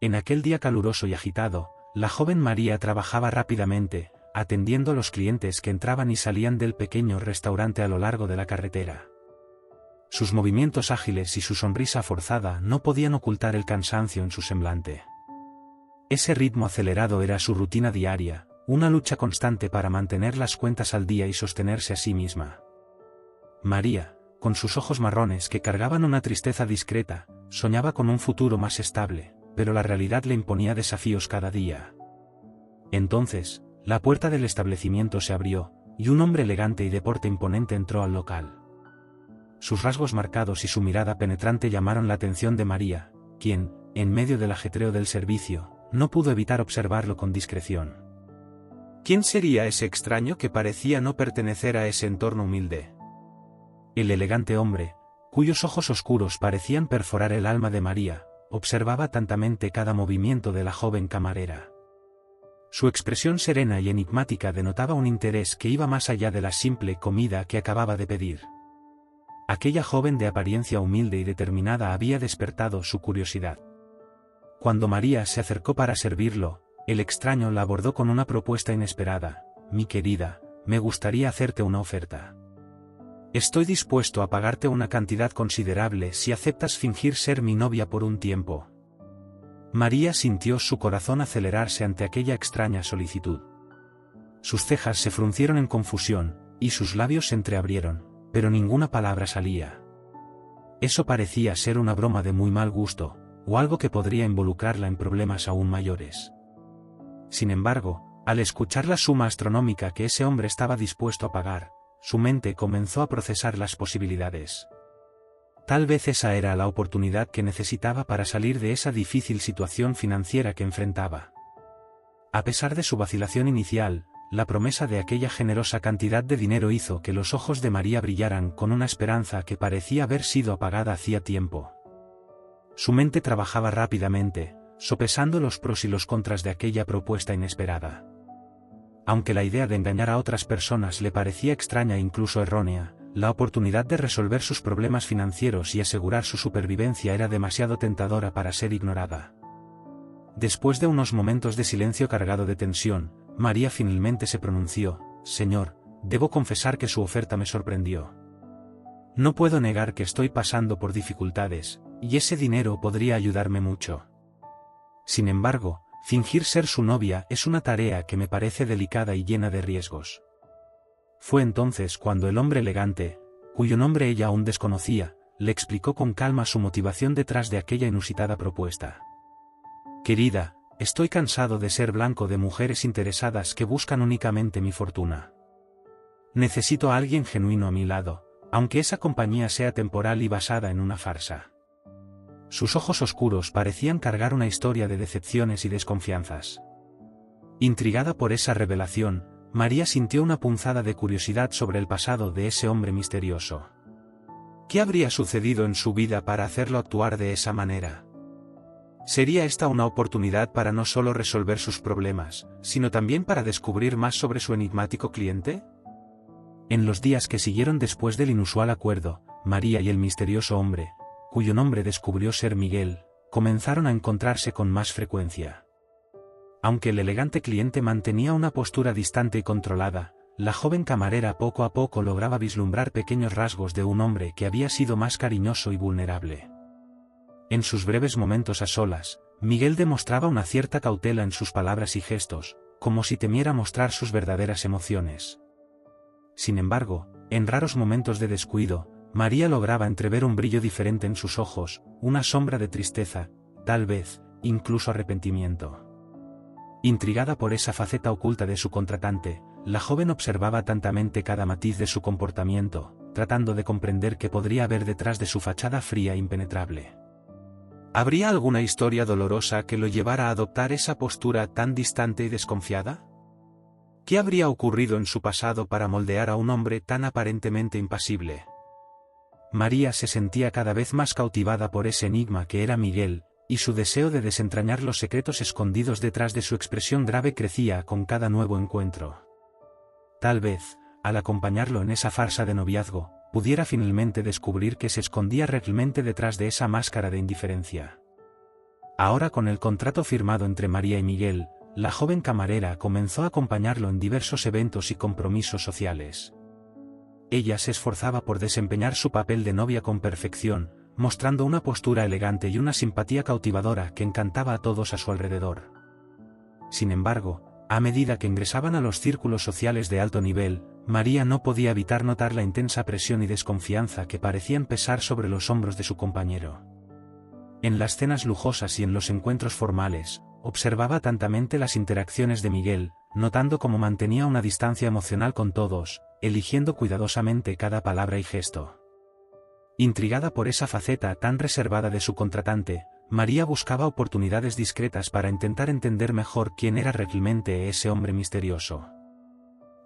En aquel día caluroso y agitado, la joven María trabajaba rápidamente, atendiendo a los clientes que entraban y salían del pequeño restaurante a lo largo de la carretera. Sus movimientos ágiles y su sonrisa forzada no podían ocultar el cansancio en su semblante. Ese ritmo acelerado era su rutina diaria, una lucha constante para mantener las cuentas al día y sostenerse a sí misma. María, con sus ojos marrones que cargaban una tristeza discreta, soñaba con un futuro más estable, pero la realidad le imponía desafíos cada día. Entonces, la puerta del establecimiento se abrió, y un hombre elegante y de porte imponente entró al local. Sus rasgos marcados y su mirada penetrante llamaron la atención de María, quien, en medio del ajetreo del servicio, no pudo evitar observarlo con discreción. ¿Quién sería ese extraño que parecía no pertenecer a ese entorno humilde? El elegante hombre, cuyos ojos oscuros parecían perforar el alma de María, observaba atentamente cada movimiento de la joven camarera. Su expresión serena y enigmática denotaba un interés que iba más allá de la simple comida que acababa de pedir. Aquella joven de apariencia humilde y determinada había despertado su curiosidad. Cuando María se acercó para servirlo, el extraño la abordó con una propuesta inesperada. «Mi querida, me gustaría hacerte una oferta. Estoy dispuesto a pagarte una cantidad considerable si aceptas fingir ser mi novia por un tiempo». María sintió su corazón acelerarse ante aquella extraña solicitud. Sus cejas se fruncieron en confusión, y sus labios se entreabrieron, pero ninguna palabra salía. Eso parecía ser una broma de muy mal gusto, o algo que podría involucrarla en problemas aún mayores. Sin embargo, al escuchar la suma astronómica que ese hombre estaba dispuesto a pagar, su mente comenzó a procesar las posibilidades. Tal vez esa era la oportunidad que necesitaba para salir de esa difícil situación financiera que enfrentaba. A pesar de su vacilación inicial, la promesa de aquella generosa cantidad de dinero hizo que los ojos de María brillaran con una esperanza que parecía haber sido apagada hacía tiempo. Su mente trabajaba rápidamente, sopesando los pros y los contras de aquella propuesta inesperada. Aunque la idea de engañar a otras personas le parecía extraña e incluso errónea, la oportunidad de resolver sus problemas financieros y asegurar su supervivencia era demasiado tentadora para ser ignorada. Después de unos momentos de silencio cargado de tensión, María finalmente se pronunció: «Señor, debo confesar que su oferta me sorprendió. No puedo negar que estoy pasando por dificultades, y ese dinero podría ayudarme mucho. Sin embargo, fingir ser su novia es una tarea que me parece delicada y llena de riesgos». Fue entonces cuando el hombre elegante, cuyo nombre ella aún desconocía, le explicó con calma su motivación detrás de aquella inusitada propuesta. «Querida, estoy cansado de ser blanco de mujeres interesadas que buscan únicamente mi fortuna. Necesito a alguien genuino a mi lado, aunque esa compañía sea temporal y basada en una farsa». Sus ojos oscuros parecían cargar una historia de decepciones y desconfianzas. Intrigada por esa revelación, María sintió una punzada de curiosidad sobre el pasado de ese hombre misterioso. ¿Qué habría sucedido en su vida para hacerlo actuar de esa manera? ¿Sería esta una oportunidad para no solo resolver sus problemas, sino también para descubrir más sobre su enigmático cliente? En los días que siguieron después del inusual acuerdo, María y el misterioso hombre, cuyo nombre descubrió ser Miguel, comenzaron a encontrarse con más frecuencia. Aunque el elegante cliente mantenía una postura distante y controlada, la joven camarera poco a poco lograba vislumbrar pequeños rasgos de un hombre que había sido más cariñoso y vulnerable. En sus breves momentos a solas, Miguel demostraba una cierta cautela en sus palabras y gestos, como si temiera mostrar sus verdaderas emociones. Sin embargo, en raros momentos de descuido, María lograba entrever un brillo diferente en sus ojos, una sombra de tristeza, tal vez, incluso arrepentimiento. Intrigada por esa faceta oculta de su contratante, la joven observaba atentamente cada matiz de su comportamiento, tratando de comprender qué podría haber detrás de su fachada fría e impenetrable. ¿Habría alguna historia dolorosa que lo llevara a adoptar esa postura tan distante y desconfiada? ¿Qué habría ocurrido en su pasado para moldear a un hombre tan aparentemente impasible? María se sentía cada vez más cautivada por ese enigma que era Miguel, y su deseo de desentrañar los secretos escondidos detrás de su expresión grave crecía con cada nuevo encuentro. Tal vez, al acompañarlo en esa farsa de noviazgo, pudiera finalmente descubrir que se escondía realmente detrás de esa máscara de indiferencia. Ahora, con el contrato firmado entre María y Miguel, la joven camarera comenzó a acompañarlo en diversos eventos y compromisos sociales. Ella se esforzaba por desempeñar su papel de novia con perfección, mostrando una postura elegante y una simpatía cautivadora que encantaba a todos a su alrededor. Sin embargo, a medida que ingresaban a los círculos sociales de alto nivel, María no podía evitar notar la intensa presión y desconfianza que parecían pesar sobre los hombros de su compañero. En las cenas lujosas y en los encuentros formales, observaba atentamente las interacciones de Miguel, notando cómo mantenía una distancia emocional con todos, eligiendo cuidadosamente cada palabra y gesto. Intrigada por esa faceta tan reservada de su contratante, María buscaba oportunidades discretas para intentar entender mejor quién era realmente ese hombre misterioso.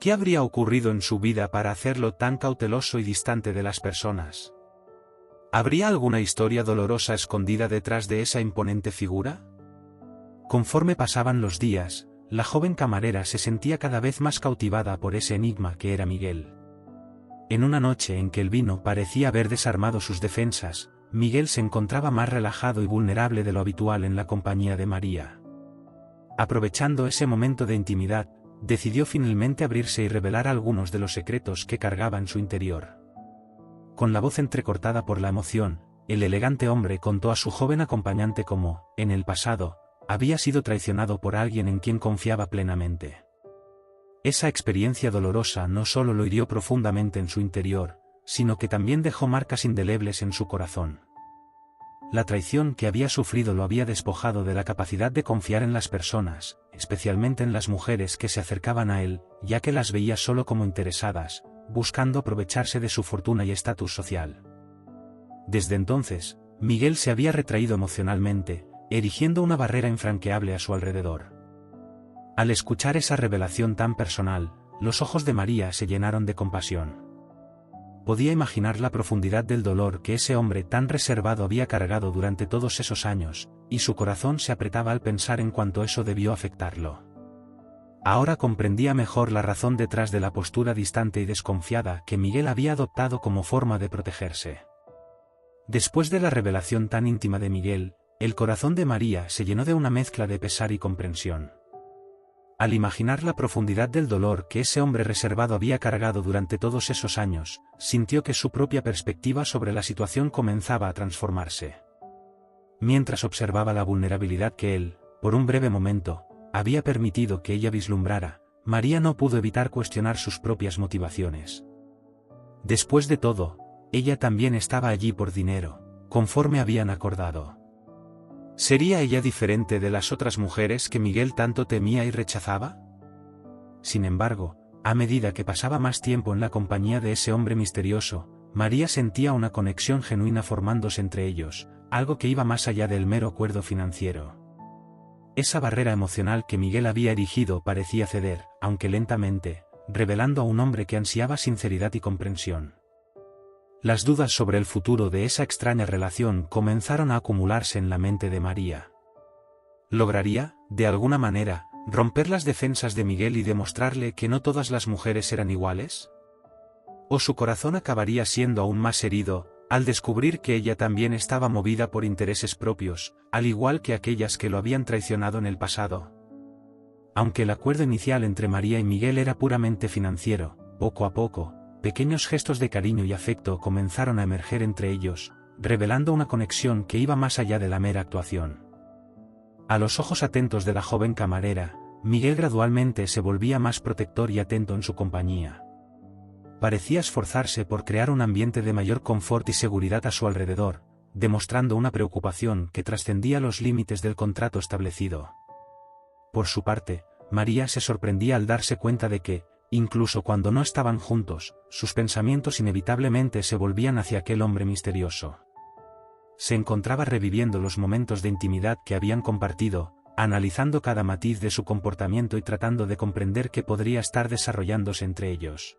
¿Qué habría ocurrido en su vida para hacerlo tan cauteloso y distante de las personas? ¿Habría alguna historia dolorosa escondida detrás de esa imponente figura? Conforme pasaban los días, la joven camarera se sentía cada vez más cautivada por ese enigma que era Miguel. En una noche en que el vino parecía haber desarmado sus defensas, Miguel se encontraba más relajado y vulnerable de lo habitual en la compañía de María. Aprovechando ese momento de intimidad, decidió finalmente abrirse y revelar algunos de los secretos que cargaba en su interior. Con la voz entrecortada por la emoción, el elegante hombre contó a su joven acompañante cómo, en el pasado, había sido traicionado por alguien en quien confiaba plenamente. Esa experiencia dolorosa no solo lo hirió profundamente en su interior, sino que también dejó marcas indelebles en su corazón. La traición que había sufrido lo había despojado de la capacidad de confiar en las personas, especialmente en las mujeres que se acercaban a él, ya que las veía solo como interesadas, buscando aprovecharse de su fortuna y estatus social. Desde entonces, Miguel se había retraído emocionalmente, erigiendo una barrera infranqueable a su alrededor. Al escuchar esa revelación tan personal, los ojos de María se llenaron de compasión. Podía imaginar la profundidad del dolor que ese hombre tan reservado había cargado durante todos esos años, y su corazón se apretaba al pensar en cuánto eso debió afectarlo. Ahora comprendía mejor la razón detrás de la postura distante y desconfiada que Miguel había adoptado como forma de protegerse. Después de la revelación tan íntima de Miguel, el corazón de María se llenó de una mezcla de pesar y comprensión. Al imaginar la profundidad del dolor que ese hombre reservado había cargado durante todos esos años, sintió que su propia perspectiva sobre la situación comenzaba a transformarse. Mientras observaba la vulnerabilidad que él, por un breve momento, había permitido que ella vislumbrara, María no pudo evitar cuestionar sus propias motivaciones. Después de todo, ella también estaba allí por dinero, conforme habían acordado. ¿Sería ella diferente de las otras mujeres que Miguel tanto temía y rechazaba? Sin embargo, a medida que pasaba más tiempo en la compañía de ese hombre misterioso, María sentía una conexión genuina formándose entre ellos, algo que iba más allá del mero acuerdo financiero. Esa barrera emocional que Miguel había erigido parecía ceder, aunque lentamente, revelando a un hombre que ansiaba sinceridad y comprensión. Las dudas sobre el futuro de esa extraña relación comenzaron a acumularse en la mente de María. ¿Lograría, de alguna manera, romper las defensas de Miguel y demostrarle que no todas las mujeres eran iguales? ¿O su corazón acabaría siendo aún más herido, al descubrir que ella también estaba movida por intereses propios, al igual que aquellas que lo habían traicionado en el pasado? Aunque el acuerdo inicial entre María y Miguel era puramente financiero, poco a poco, pequeños gestos de cariño y afecto comenzaron a emerger entre ellos, revelando una conexión que iba más allá de la mera actuación. A los ojos atentos de la joven camarera, Miguel gradualmente se volvía más protector y atento en su compañía. Parecía esforzarse por crear un ambiente de mayor confort y seguridad a su alrededor, demostrando una preocupación que trascendía los límites del contrato establecido. Por su parte, María se sorprendía al darse cuenta de que, incluso cuando no estaban juntos, sus pensamientos inevitablemente se volvían hacia aquel hombre misterioso. Se encontraba reviviendo los momentos de intimidad que habían compartido, analizando cada matiz de su comportamiento y tratando de comprender qué podría estar desarrollándose entre ellos.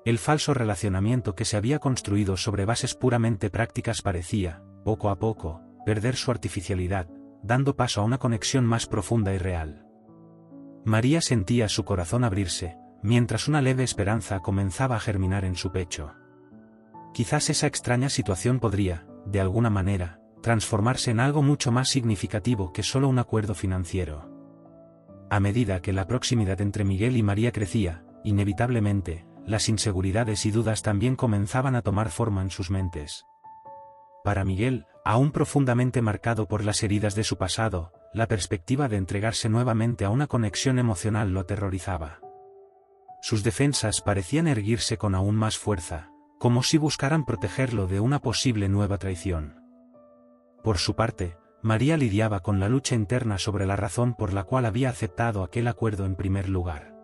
El falso relacionamiento que se había construido sobre bases puramente prácticas parecía, poco a poco, perder su artificialidad, dando paso a una conexión más profunda y real. María sentía su corazón abrirse, mientras una leve esperanza comenzaba a germinar en su pecho. Quizás esa extraña situación podría, de alguna manera, transformarse en algo mucho más significativo que solo un acuerdo financiero. A medida que la proximidad entre Miguel y María crecía, inevitablemente, las inseguridades y dudas también comenzaban a tomar forma en sus mentes. Para Miguel, aún profundamente marcado por las heridas de su pasado, la perspectiva de entregarse nuevamente a una conexión emocional lo aterrorizaba. Sus defensas parecían erguirse con aún más fuerza, como si buscaran protegerlo de una posible nueva traición. Por su parte, María lidiaba con la lucha interna sobre la razón por la cual había aceptado aquel acuerdo en primer lugar.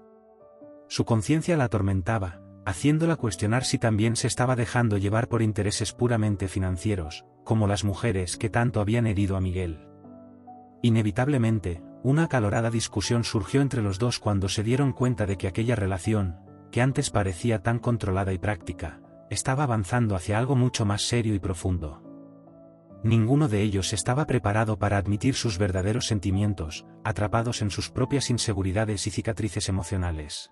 Su conciencia la atormentaba, haciéndola cuestionar si también se estaba dejando llevar por intereses puramente financieros, como las mujeres que tanto habían herido a Miguel. Inevitablemente, una acalorada discusión surgió entre los dos cuando se dieron cuenta de que aquella relación, que antes parecía tan controlada y práctica, estaba avanzando hacia algo mucho más serio y profundo. Ninguno de ellos estaba preparado para admitir sus verdaderos sentimientos, atrapados en sus propias inseguridades y cicatrices emocionales.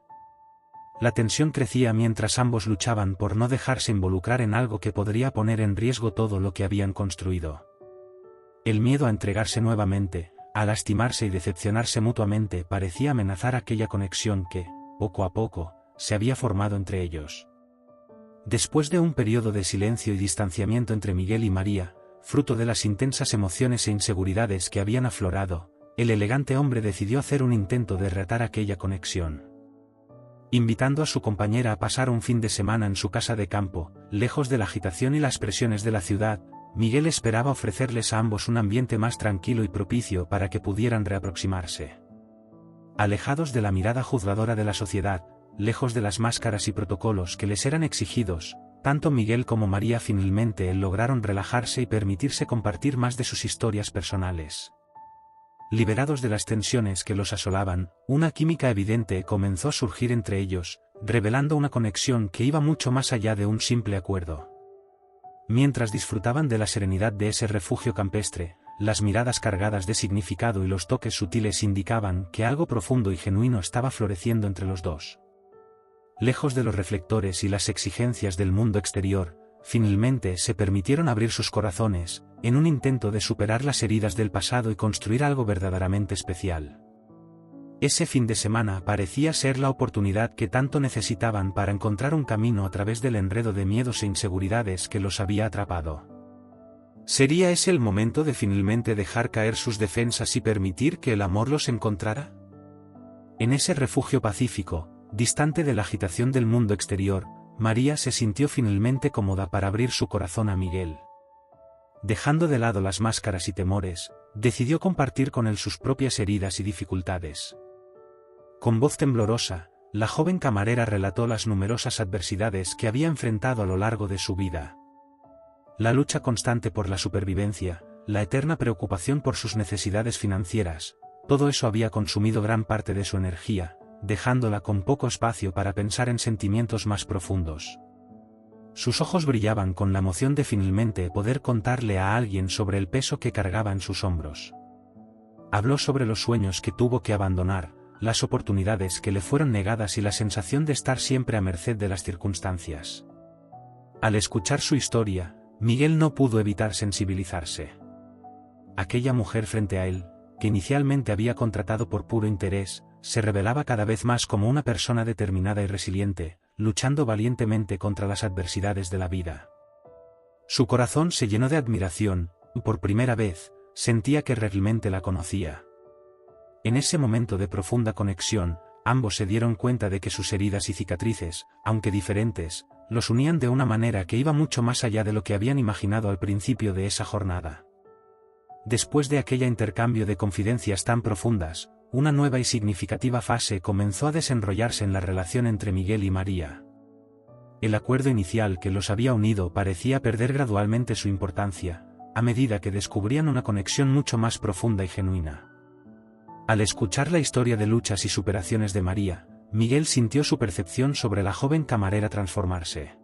La tensión crecía mientras ambos luchaban por no dejarse involucrar en algo que podría poner en riesgo todo lo que habían construido. El miedo a entregarse nuevamente, a lastimarse y decepcionarse mutuamente parecía amenazar aquella conexión que, poco a poco, se había formado entre ellos. Después de un periodo de silencio y distanciamiento entre Miguel y María, fruto de las intensas emociones e inseguridades que habían aflorado, el elegante hombre decidió hacer un intento de reatar aquella conexión. Invitando a su compañera a pasar un fin de semana en su casa de campo, lejos de la agitación y las presiones de la ciudad, Miguel esperaba ofrecerles a ambos un ambiente más tranquilo y propicio para que pudieran reaproximarse. Alejados de la mirada juzgadora de la sociedad, lejos de las máscaras y protocolos que les eran exigidos, tanto Miguel como María finalmente lograron relajarse y permitirse compartir más de sus historias personales. Liberados de las tensiones que los asolaban, una química evidente comenzó a surgir entre ellos, revelando una conexión que iba mucho más allá de un simple acuerdo. Mientras disfrutaban de la serenidad de ese refugio campestre, las miradas cargadas de significado y los toques sutiles indicaban que algo profundo y genuino estaba floreciendo entre los dos. Lejos de los reflectores y las exigencias del mundo exterior, finalmente se permitieron abrir sus corazones, en un intento de superar las heridas del pasado y construir algo verdaderamente especial. Ese fin de semana parecía ser la oportunidad que tanto necesitaban para encontrar un camino a través del enredo de miedos e inseguridades que los había atrapado. ¿Sería ese el momento de finalmente dejar caer sus defensas y permitir que el amor los encontrara? En ese refugio pacífico, distante de la agitación del mundo exterior, María se sintió finalmente cómoda para abrir su corazón a Miguel. Dejando de lado las máscaras y temores, decidió compartir con él sus propias heridas y dificultades. Con voz temblorosa, la joven camarera relató las numerosas adversidades que había enfrentado a lo largo de su vida. La lucha constante por la supervivencia, la eterna preocupación por sus necesidades financieras, todo eso había consumido gran parte de su energía, dejándola con poco espacio para pensar en sentimientos más profundos. Sus ojos brillaban con la emoción de finalmente poder contarle a alguien sobre el peso que cargaba en sus hombros. Habló sobre los sueños que tuvo que abandonar, las oportunidades que le fueron negadas y la sensación de estar siempre a merced de las circunstancias. Al escuchar su historia, Miguel no pudo evitar sensibilizarse. Aquella mujer frente a él, que inicialmente había contratado por puro interés, se revelaba cada vez más como una persona determinada y resiliente, luchando valientemente contra las adversidades de la vida. Su corazón se llenó de admiración, y por primera vez, sentía que realmente la conocía. En ese momento de profunda conexión, ambos se dieron cuenta de que sus heridas y cicatrices, aunque diferentes, los unían de una manera que iba mucho más allá de lo que habían imaginado al principio de esa jornada. Después de aquella intercambio de confidencias tan profundas, una nueva y significativa fase comenzó a desenrollarse en la relación entre Miguel y María. El acuerdo inicial que los había unido parecía perder gradualmente su importancia, a medida que descubrían una conexión mucho más profunda y genuina. Al escuchar la historia de luchas y superaciones de María, Miguel sintió su percepción sobre la joven camarera transformarse.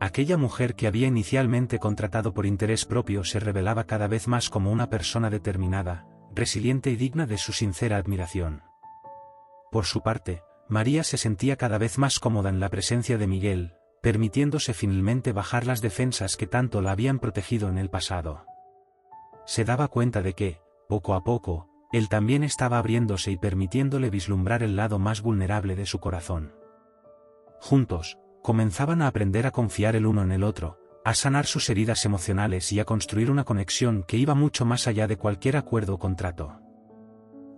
Aquella mujer que había inicialmente contratado por interés propio se revelaba cada vez más como una persona determinada, resiliente y digna de su sincera admiración. Por su parte, María se sentía cada vez más cómoda en la presencia de Miguel, permitiéndose finalmente bajar las defensas que tanto la habían protegido en el pasado. se daba cuenta de que, poco a poco, él también estaba abriéndose y permitiéndole vislumbrar el lado más vulnerable de su corazón. Juntos, comenzaban a aprender a confiar el uno en el otro, a sanar sus heridas emocionales y a construir una conexión que iba mucho más allá de cualquier acuerdo o contrato.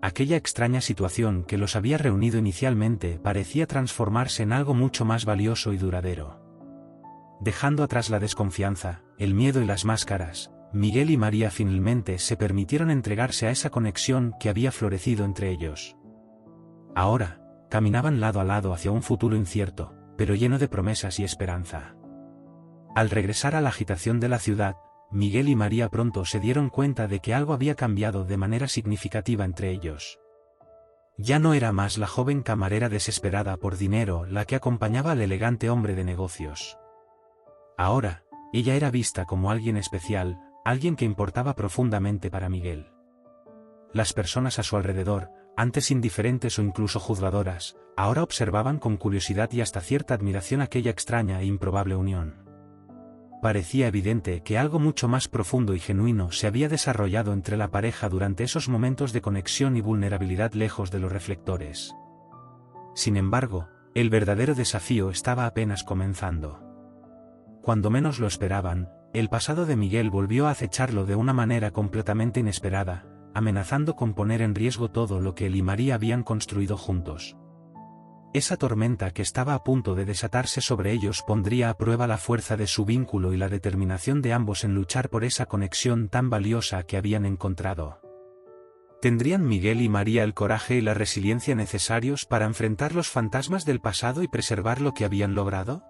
Aquella extraña situación que los había reunido inicialmente parecía transformarse en algo mucho más valioso y duradero. Dejando atrás la desconfianza, el miedo y las máscaras, Miguel y María finalmente se permitieron entregarse a esa conexión que había florecido entre ellos. Ahora, caminaban lado a lado hacia un futuro incierto, pero lleno de promesas y esperanza. Al regresar a la agitación de la ciudad, Miguel y María pronto se dieron cuenta de que algo había cambiado de manera significativa entre ellos. Ya no era más la joven camarera desesperada por dinero la que acompañaba al elegante hombre de negocios. Ahora, ella era vista como alguien especial, alguien que importaba profundamente para Miguel. Las personas a su alrededor, antes indiferentes o incluso juzgadoras, ahora observaban con curiosidad y hasta cierta admiración aquella extraña e improbable unión. Parecía evidente que algo mucho más profundo y genuino se había desarrollado entre la pareja durante esos momentos de conexión y vulnerabilidad lejos de los reflectores. Sin embargo, el verdadero desafío estaba apenas comenzando. Cuando menos lo esperaban, el pasado de Miguel volvió a acecharlo de una manera completamente inesperada, amenazando con poner en riesgo todo lo que él y María habían construido juntos. Esa tormenta que estaba a punto de desatarse sobre ellos pondría a prueba la fuerza de su vínculo y la determinación de ambos en luchar por esa conexión tan valiosa que habían encontrado. ¿Tendrían Miguel y María el coraje y la resiliencia necesarios para enfrentar los fantasmas del pasado y preservar lo que habían logrado?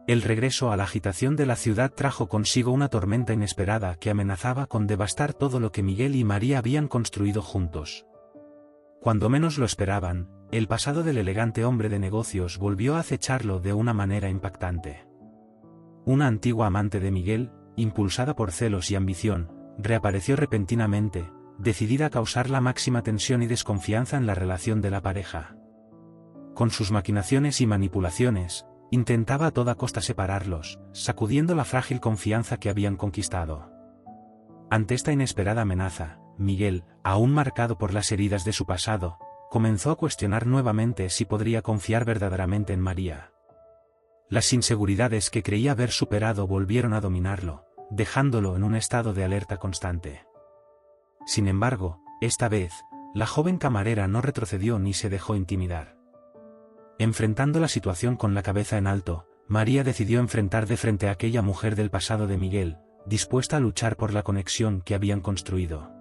El regreso a la agitación de la ciudad trajo consigo una tormenta inesperada que amenazaba con devastar todo lo que Miguel y María habían construido juntos. Cuando menos lo esperaban, el pasado del elegante hombre de negocios volvió a acecharlo de una manera impactante. Una antigua amante de Miguel, impulsada por celos y ambición, reapareció repentinamente, decidida a causar la máxima tensión y desconfianza en la relación de la pareja. Con sus maquinaciones y manipulaciones, intentaba a toda costa separarlos, sacudiendo la frágil confianza que habían conquistado. Ante esta inesperada amenaza, Miguel, aún marcado por las heridas de su pasado, comenzó a cuestionar nuevamente si podría confiar verdaderamente en María. Las inseguridades que creía haber superado volvieron a dominarlo, dejándolo en un estado de alerta constante. Sin embargo, esta vez, la joven camarera no retrocedió ni se dejó intimidar. Enfrentando la situación con la cabeza en alto, María decidió enfrentar de frente a aquella mujer del pasado de Miguel, dispuesta a luchar por la conexión que habían construido.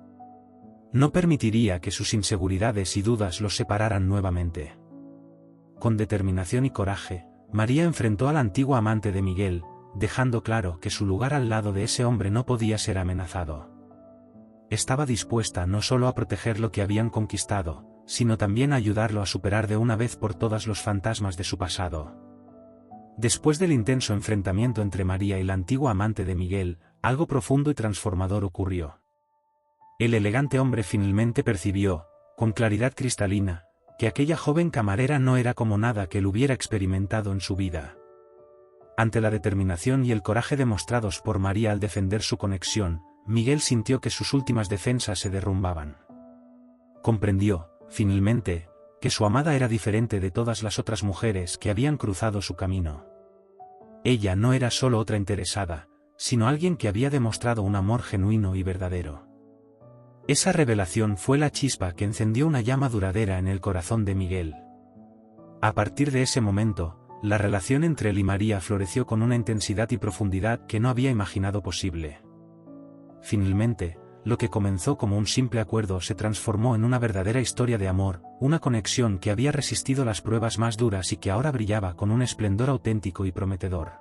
No permitiría que sus inseguridades y dudas los separaran nuevamente. Con determinación y coraje, María enfrentó al antiguo amante de Miguel, dejando claro que su lugar al lado de ese hombre no podía ser amenazado. Estaba dispuesta no solo a proteger lo que habían conquistado, sino también a ayudarlo a superar de una vez por todas los fantasmas de su pasado. Después del intenso enfrentamiento entre María y la antigua amante de Miguel, algo profundo y transformador ocurrió. El elegante hombre finalmente percibió, con claridad cristalina, que aquella joven camarera no era como nada que él hubiera experimentado en su vida. Ante la determinación y el coraje demostrados por María al defender su conexión, Miguel sintió que sus últimas defensas se derrumbaban. Comprendió, finalmente, que su amada era diferente de todas las otras mujeres que habían cruzado su camino. Ella no era solo otra interesada, sino alguien que había demostrado un amor genuino y verdadero. Esa revelación fue la chispa que encendió una llama duradera en el corazón de Miguel. A partir de ese momento, la relación entre él y María floreció con una intensidad y profundidad que no había imaginado posible. Finalmente, lo que comenzó como un simple acuerdo se transformó en una verdadera historia de amor, una conexión que había resistido las pruebas más duras y que ahora brillaba con un esplendor auténtico y prometedor.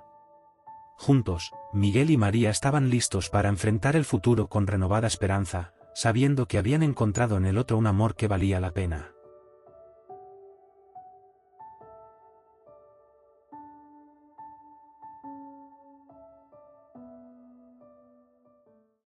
Juntos, Miguel y María estaban listos para enfrentar el futuro con renovada esperanza, sabiendo que habían encontrado en el otro un amor que valía la pena.